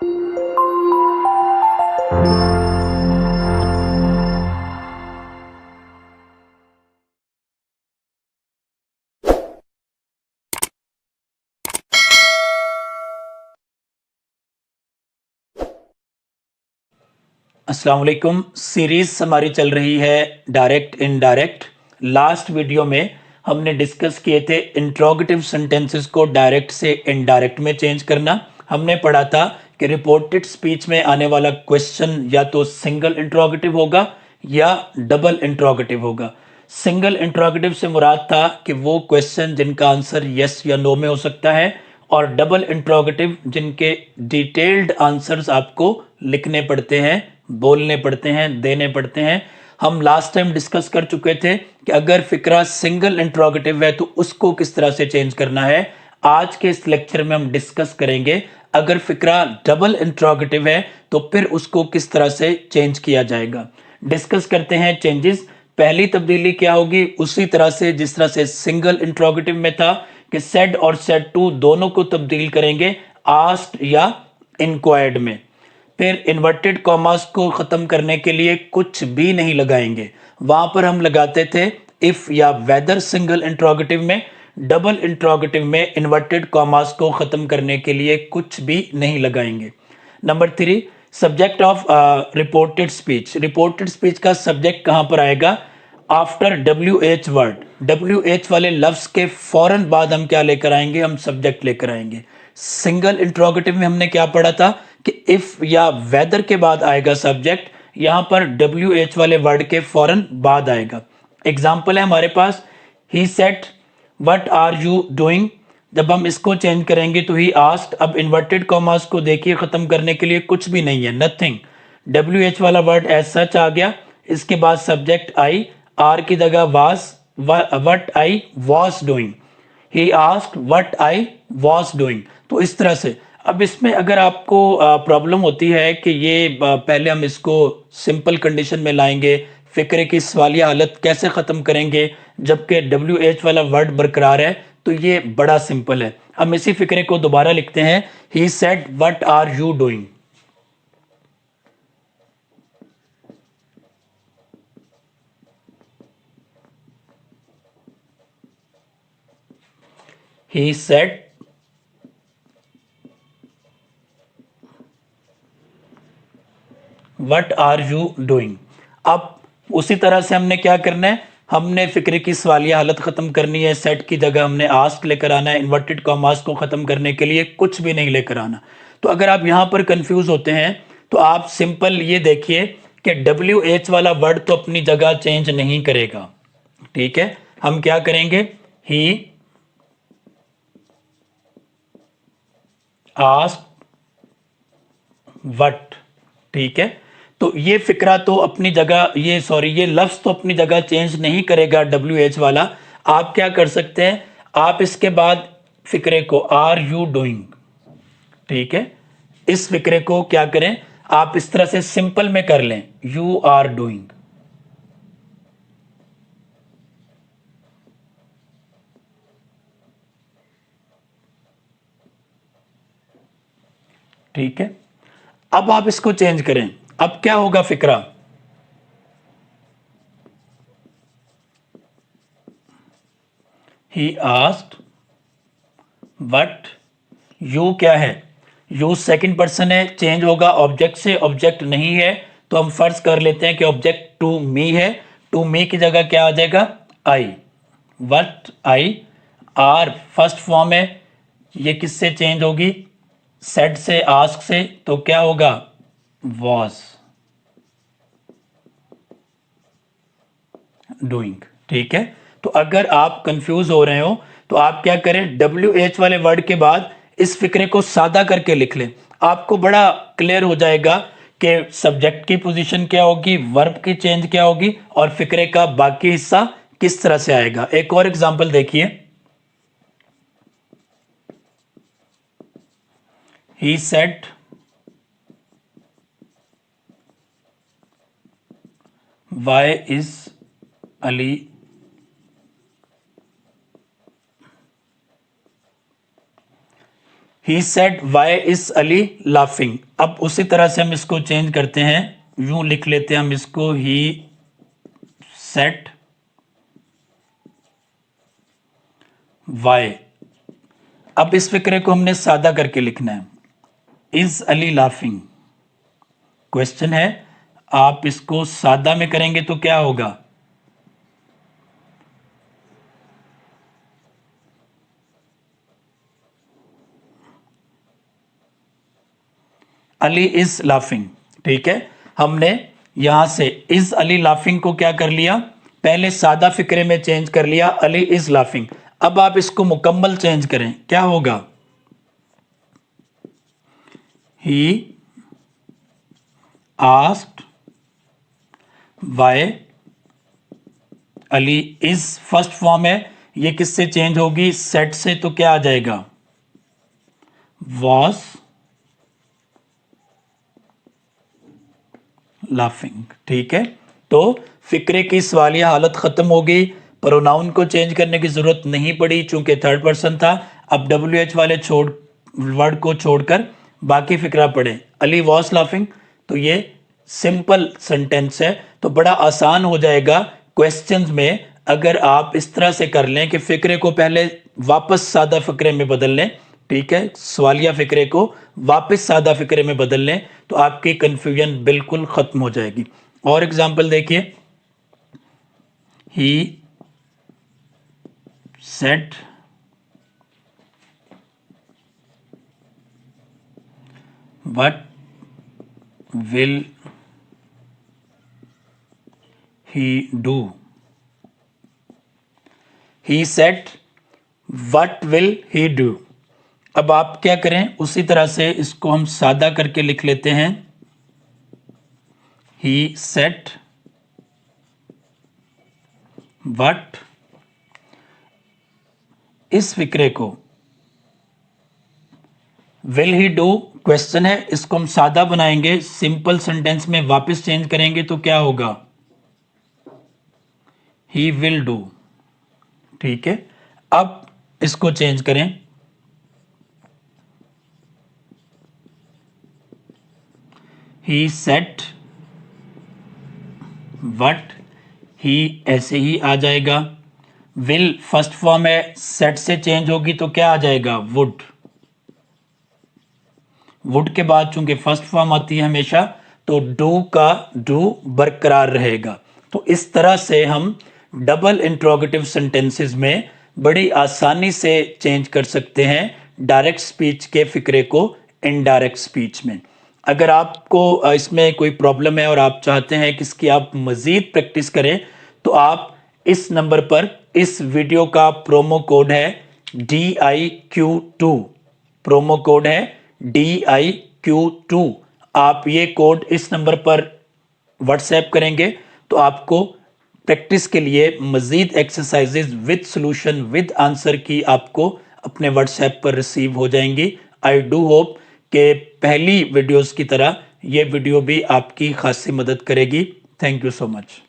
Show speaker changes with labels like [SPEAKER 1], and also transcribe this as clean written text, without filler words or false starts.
[SPEAKER 1] अस्सलाम वालेकुम। सीरीज हमारी चल रही है डायरेक्ट इनडायरेक्ट। लास्ट वीडियो में हमने डिस्कस किए थे इंट्रोगेटिव सेंटेंसेस को डायरेक्ट से इनडायरेक्ट में चेंज करना। हमने पढ़ा था कि रिपोर्टेड स्पीच में आने वाला क्वेश्चन या तो सिंगल इंट्रोगेटिव होगा या डबल इंट्रोगेटिव होगा। सिंगल इंट्रोगेटिव से मुराद था कि वो क्वेश्चन जिनका आंसर यस या नो में हो सकता है, और डबल इंट्रोगेटिव जिनके डिटेल्ड आंसर्स आपको लिखने पड़ते हैं, बोलने पड़ते हैं, देने पड़ते हैं। हम लास्ट टाइम डिस्कस कर चुके थे कि अगर फिक्रा सिंगल इंट्रोगेटिव है तो उसको किस तरह से चेंज करना है। आज के इस लेक्चर में हम डिस्कस करेंगे अगर फिक्रा डबल इंट्रोगेटिव है तो फिर उसको किस तरह से चेंज किया जाएगा। डिस्कस करते हैं चेंजेस। पहली तब्दीली क्या होगी, उसी तरह से जिस तरह से सिंगल इंट्रोगेटिव में था कि सेड और सेड टू दोनों को तब्दील करेंगे आस्क्ड या इंक्वायर्ड में। फिर इन्वर्टेड कॉमास को खत्म करने के लिए कुछ भी नहीं लगाएंगे, वहां पर हम लगाते थे इफ या वेदर सिंगल इंट्रोगेटिव में। डबल इंट्रोगेटिव में इन्वर्टेड कॉमास को खत्म करने के लिए कुछ भी नहीं लगाएंगे। Number 3, subject of reported speech. Reported speech का सब्जेक्ट कहां पर आएगा? After WH word. WH वाले लफ्ज के फौरन बाद हम क्या लेकर आएंगे? हम सब्जेक्ट लेकर आएंगे। सिंगल इंट्रोगेटिव में हमने क्या पढ़ा था कि इफ या वेदर के बाद आएगा सब्जेक्ट, यहां पर WH वाले वर्ड के फौरन बाद आएगा। एग्जाम्पल है हमारे पास, he said what are you doing. जब हम इसको चेंज करेंगे तो ही आस्क्ड। अब इन्वर्टेड कॉमास को देखिए, खत्म करने के लिए कुछ भी नहीं है, नथिंग। WH वाला वर्ड एज सच आ गया, इसके बाद सब्जेक्ट आई, आर की जगह was, what I was doing. He asked what I was doing. तो इस तरह से। अब इसमें अगर आपको प्रॉब्लम होती है कि ये पहले हम इसको सिंपल कंडीशन में लाएंगे, फिक्रे की सवालिया हालत कैसे खत्म करेंगे जबकि WH वाला वर्ड बरकरार है, तो ये बड़ा सिंपल है। हम इसी फिक्रे को दोबारा लिखते हैं, he said what are you doing. He said what are you doing. अब उसी तरह से हमने क्या करना है, हमने फिक्रे की सवालिया हालत खत्म करनी है। सेट की जगह हमने आस्क लेकर आना है। इन्वर्टेड कॉमास को खत्म करने के लिए कुछ भी नहीं लेकर आना। तो अगर आप यहां पर कंफ्यूज होते हैं तो आप सिंपल ये देखिए कि WH वाला वर्ड तो अपनी जगह चेंज नहीं करेगा, ठीक है। हम क्या करेंगे, ही आस्क वट, ठीक है। तो ये फिक्रा तो अपनी जगह, ये लफ्ज तो अपनी जगह चेंज नहीं करेगा WH वाला। आप क्या कर सकते हैं, आप इसके बाद फिक्रे को आर यू डूइंग, ठीक है, इस फिक्रे को क्या करें, आप इस तरह से सिंपल में कर लें, यू आर डूइंग। ठीक है। अब आप इसको चेंज करें, अब क्या होगा फिक्रा, ही आस्क्ड व्हाट, यू क्या है, यू सेकंड पर्सन है, चेंज होगा ऑब्जेक्ट से, ऑब्जेक्ट नहीं है तो हम फर्ज कर लेते हैं कि ऑब्जेक्ट टू मी है। टू मी की जगह क्या आ जाएगा, I. What I, are first form है, ये किससे चेंज होगी, सेड से, आस्क से, तो क्या होगा, वॉज डूइंग, ठीक है। तो अगर आप कंफ्यूज हो रहे हो तो आप क्या करें, WH वाले वर्ड के बाद इस फिक्रे को सादा करके लिख लें, आपको बड़ा क्लियर हो जाएगा कि सब्जेक्ट की पोजीशन क्या होगी, वर्ब की चेंज क्या होगी और फिक्रे का बाकी हिस्सा किस तरह से आएगा। एक और एग्जांपल देखिए, he said why is Ali he said why is Ali laughing. अब उसी तरह से हम इसको चेंज करते हैं, यूं लिख लेते हैं हम इसको, ही सेड वाई। अब इस फिक्रे को हमने सादा करके लिखना है, इज अली लाफिंग। क्वेश्चन है, आप इसको सादा में करेंगे तो क्या होगा? Ali is laughing. ठीक है, हमने यहां से इज अली लाफिंग को क्या कर लिया, पहले सादा फिक्रे में चेंज कर लिया, अली इज लाफिंग। अब आप इसको मुकम्मल चेंज करें, क्या होगा? He asked why Ali is, first form है, ये किससे चेंज होगी? सेट से, तो क्या आ जाएगा? Was laughing. ठीक है, तो फिक्रे की सवालिया हालत खत्म हो गई, प्रोनाउन को चेंज करने की जरूरत नहीं पड़ी चूंकि थर्ड पर्सन था। अब WH वाले वर्ड को छोड़कर बाकी फिक्रा पढ़े, अली वॉज लाफिंग। तो ये सिंपल सेंटेंस है, तो बड़ा आसान हो जाएगा क्वेश्चंस में अगर आप इस तरह से कर लें कि फिक्रे को पहले वापस सादा फिक्रे में बदल लें। ठीक है, सवालिया फिक्रे को वापस सादा फिक्रे में बदल लें तो आपकी कंफ्यूजन बिल्कुल खत्म हो जाएगी। और एग्जांपल देखिए, ही said what will he do. He said what will he do. अब आप क्या करें, उसी तरह से इसको हम सादा करके लिख लेते हैं, ही सेड व्हाट, इस फिक्रे को विल ही डू क्वेश्चन है, इसको हम सादा बनाएंगे, सिंपल सेंटेंस में वापस चेंज करेंगे तो क्या होगा? He will do. ठीक है, अब इसको चेंज करें, ही सेड व्हाट, ही ऐसे ही आ जाएगा। विल फर्स्ट फॉर्म है, सेट से चेंज होगी तो क्या आ जाएगा? वुड। वुड के बाद चूंकि फर्स्ट फॉर्म आती है हमेशा, तो डू का डू बरकरार रहेगा। तो इस तरह से हम डबल इंट्रोगेटिव सेंटेंसेस में बड़ी आसानी से चेंज कर सकते हैं डायरेक्ट स्पीच के फिक्रे को इनडायरेक्ट स्पीच में। अगर आपको इसमें कोई प्रॉब्लम है और आप चाहते हैं कि इसकी आप मजीद प्रैक्टिस करें, तो आप इस नंबर पर, इस वीडियो का प्रोमो कोड है DIQ2, प्रोमो कोड है DIQ2। आप ये कोड इस नंबर पर व्हाट्सएप करेंगे तो आपको प्रैक्टिस के लिए मजीद exercises with solution with answer key आपको अपने व्हाट्सएप पर रिसीव हो जाएंगी। आई डू होप कि पहली वीडियोस की तरह ये वीडियो भी आपकी खासी मदद करेगी। Thank you so much.